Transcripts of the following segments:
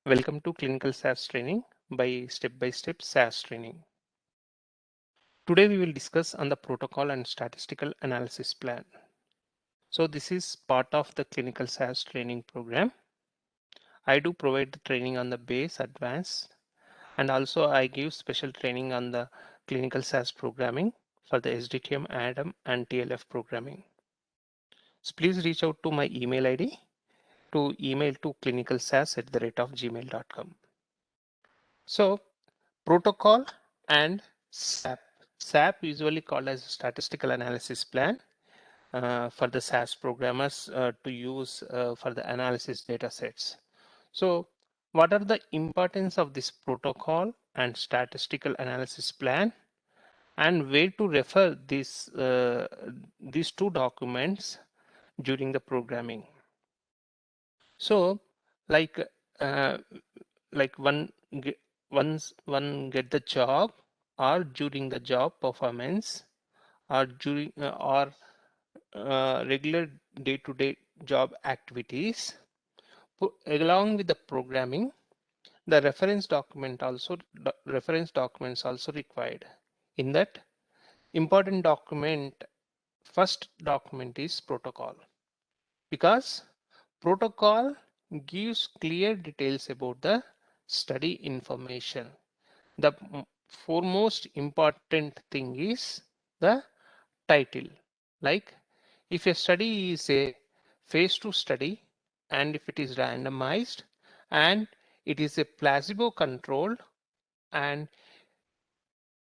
Welcome to Clinical SaaS Training by Step SaaS Training. Today we will discuss on the protocol and statistical analysis plan. So this is part of the Clinical SaaS Training program. I do provide the training on the base, advanced, and also I give special training on the Clinical SaaS programming for the SDTM, ADAM, and TLF programming. So please reach out to my email ID to email to clinicalsas@gmail.com. So protocol and SAP. SAP usually called as statistical analysis plan for the SAS programmers to use for the analysis data sets. So what are the importance of this protocol and statistical analysis plan, and where to refer these two documents during the programming? So like uh, like once one get the job, or during the job performance, or during or regular day-to-day job activities, along with the programming, the reference documents also required. In that, important document, first document is protocol, because protocol gives clear details about the study information. The foremost important thing is the title. Like if a study is a phase 2 study, and if it is randomized, and it is a placebo controlled, and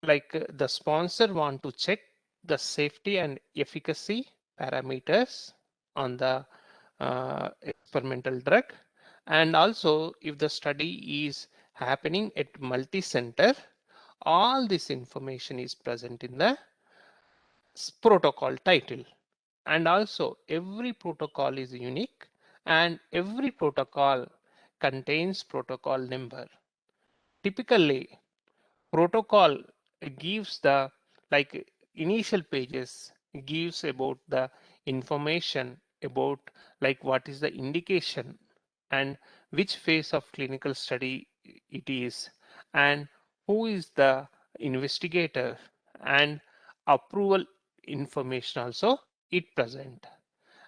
the sponsor want to check the safety and efficacy parameters on the experimental drug, and also if the study is happening at multi-center, all this information is present in the protocol title. And also every protocol is unique, and every protocol contains protocol number. Typically protocol gives the initial pages gives about the information about what is the indication, and which phase of clinical study it is, and who is the investigator, and approval information also it present.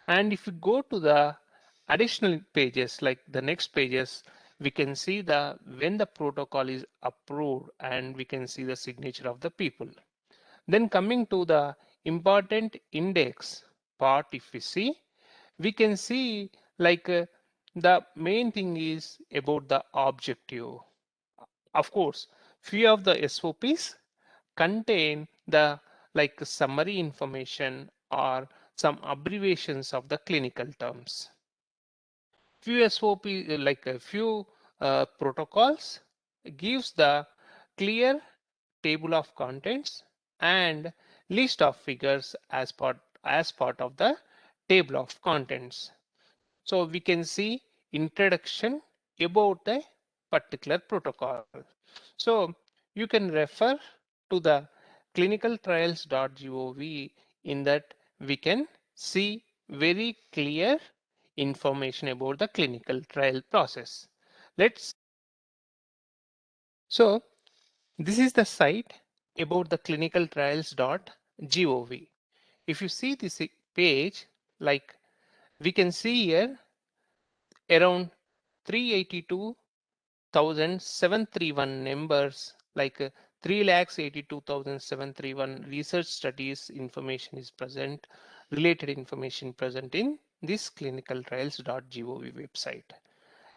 And if you go to the additional pages, like the next pages, we can see the when the protocol is approved, and we can see the signature of the people. Then coming to the important index part, if we can see the main thing is about the objective. Of course, few of the SOPs contain the summary information or some abbreviations of the clinical terms. Few SOP, a few protocols gives the clear table of contents and list of figures as part of the table of contents. So we can see introduction about a particular protocol. So you can refer to the clinicaltrials.gov. In that we can see very clear information about the clinical trial process. Let's so this is the site about the clinicaltrials.gov. If you see this page, like we can see here around 382,731 members, 3,82,731 research studies information is present, related information present in this clinicaltrials.gov website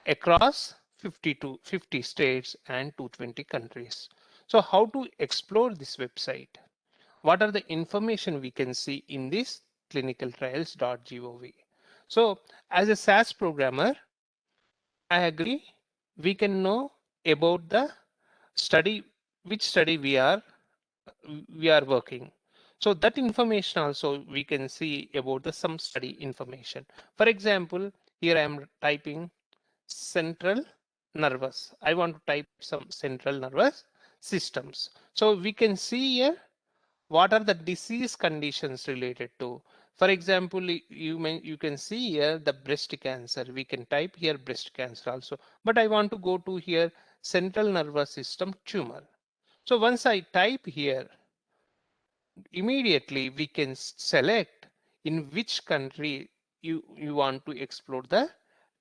across 50 states and 220 countries. So how to explore this website? What are the information we can see in this clinicaltrials.gov? So as a SAS programmer, I agree we can know about the study, which study we are working. So that information also we can see about the some study information. For example, here I am typing central nervous. I want to type some central nervous systems. So we can see here what are the disease conditions related to For example, you can see here the breast cancer. We can type here breast cancer also, but I want to go to here central nervous system tumor. So once I type here, immediately we can select in which country you want to explore the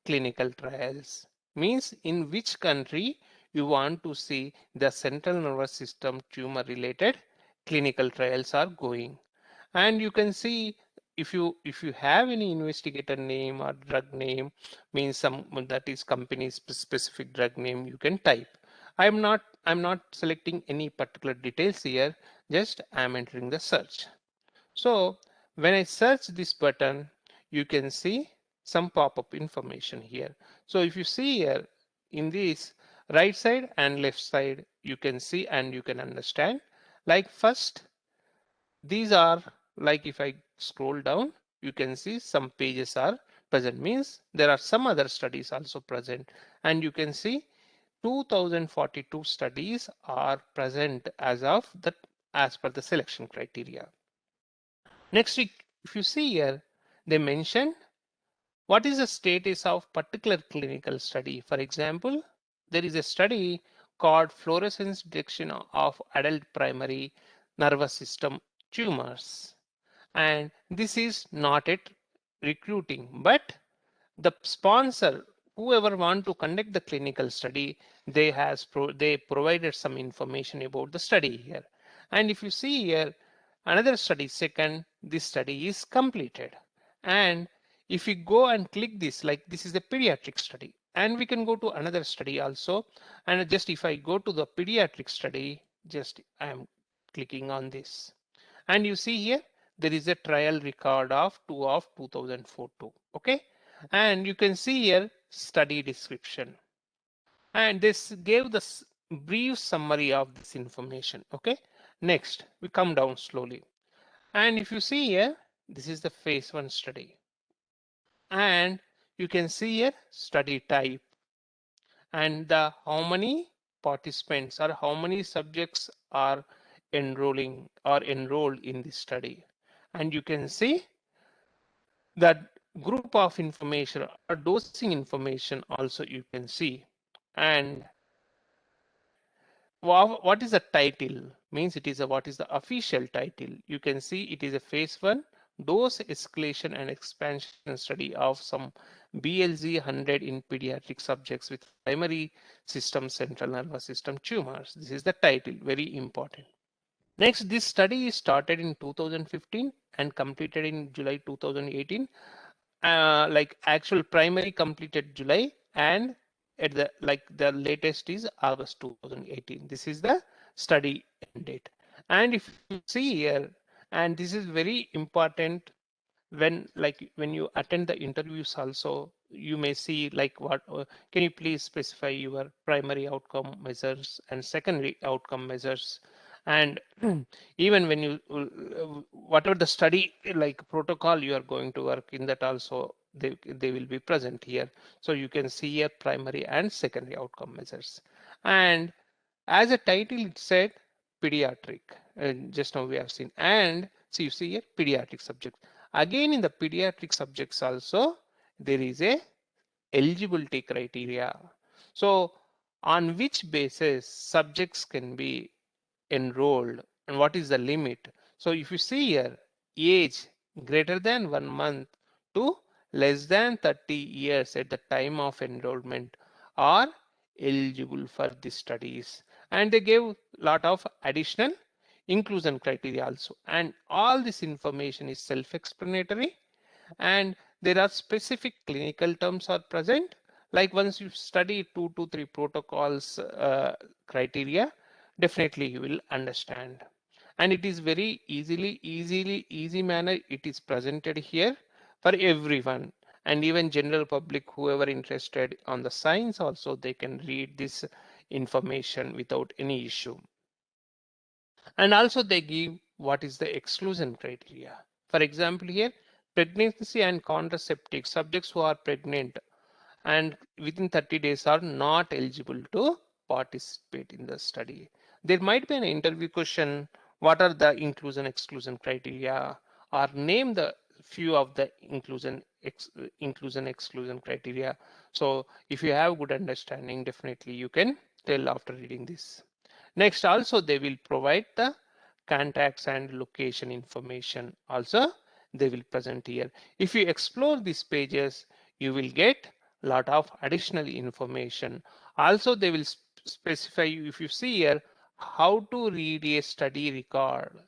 clinical trials. Means in which country you want to see the central nervous system tumor related clinical trials are going. And you can see if you have any investigator name or drug name, means some that is company specific drug name, you can type. I'm not selecting any particular details here, just I'm entering the search. So when I search this button, you can see some pop-up information here. So if you see here in this right side and left side, you can see and you can understand. Like first, these are, like if I scroll down, you can see some pages are present, means there are some other studies also present, and you can see 2042 studies are present as of that, as per the selection criteria. Next week, if you see here, they mention what is the status of particular clinical study. For example, there is a study called fluorescence detection of adult primary nervous system tumors, and this is not at recruiting, but the sponsor, whoever want to conduct the clinical study, they provided some information about the study here. And if you see here, another study second, this study is completed. And if we go and click this, like this is a pediatric study, and we can go to another study also. And just if I go to the pediatric study, just I am clicking on this, and you see here there is a trial record of 2 of 2004 too. Okay, and you can see here study description, and this gave the brief summary of this information. Okay, next we come down slowly, and if you see here, this is the phase 1 study, and you can see here study type and the how many participants or how many subjects are enrolling or enrolled in this study. And you can see that group of information or dosing information also you can see. And what is the title, means it is a what is the official title. You can see it is a phase 1 dose escalation and expansion study of some BLZ 100 in pediatric subjects with primary system central nervous system tumors. This is the title, very important. Next, this study is started in 2015 and completed in July 2018. Like actual primary completed July, and at the like the latest is August 2018. This is the study end date. And if you see here, and this is very important, when you attend the interviews also, you may see like what can you please specify your primary outcome measures and secondary outcome measures. And even when you whatever the study like protocol you are going to work in, that also they will be present here. So you can see here primary and secondary outcome measures. And as a title it said pediatric, and just now we have seen. And so you see here pediatric subject. Again in the pediatric subjects also there is a eligibility criteria. So on which basis subjects can be enrolled and what is the limit. So if you see here, age greater than 1 month to less than 30 years at the time of enrollment are eligible for the studies. And they gave lot of additional inclusion criteria also. And all this information is self-explanatory, and there are specific clinical terms are present. Like once you study 2 to 3 protocols criteria, definitely you will understand. And it is very easy manner it is presented here for everyone. And even general public, whoever interested on the science also, they can read this information without any issue. And also they give what is the exclusion criteria. For example here, pregnancy and contraceptive subjects who are pregnant and within 30 days are not eligible to participate in the study. There might be an interview question, what are the inclusion exclusion criteria, or name the few of the inclusion exclusion criteria. So if you have good understanding, definitely you can tell after reading this. Next, also they will provide the contacts and location information. Also, they will present here. If you explore these pages, you will get a lot of additional information. Also, they will specify you, if you see here, how to read a study record.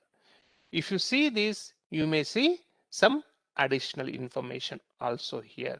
If you see this, you may see some additional information also here.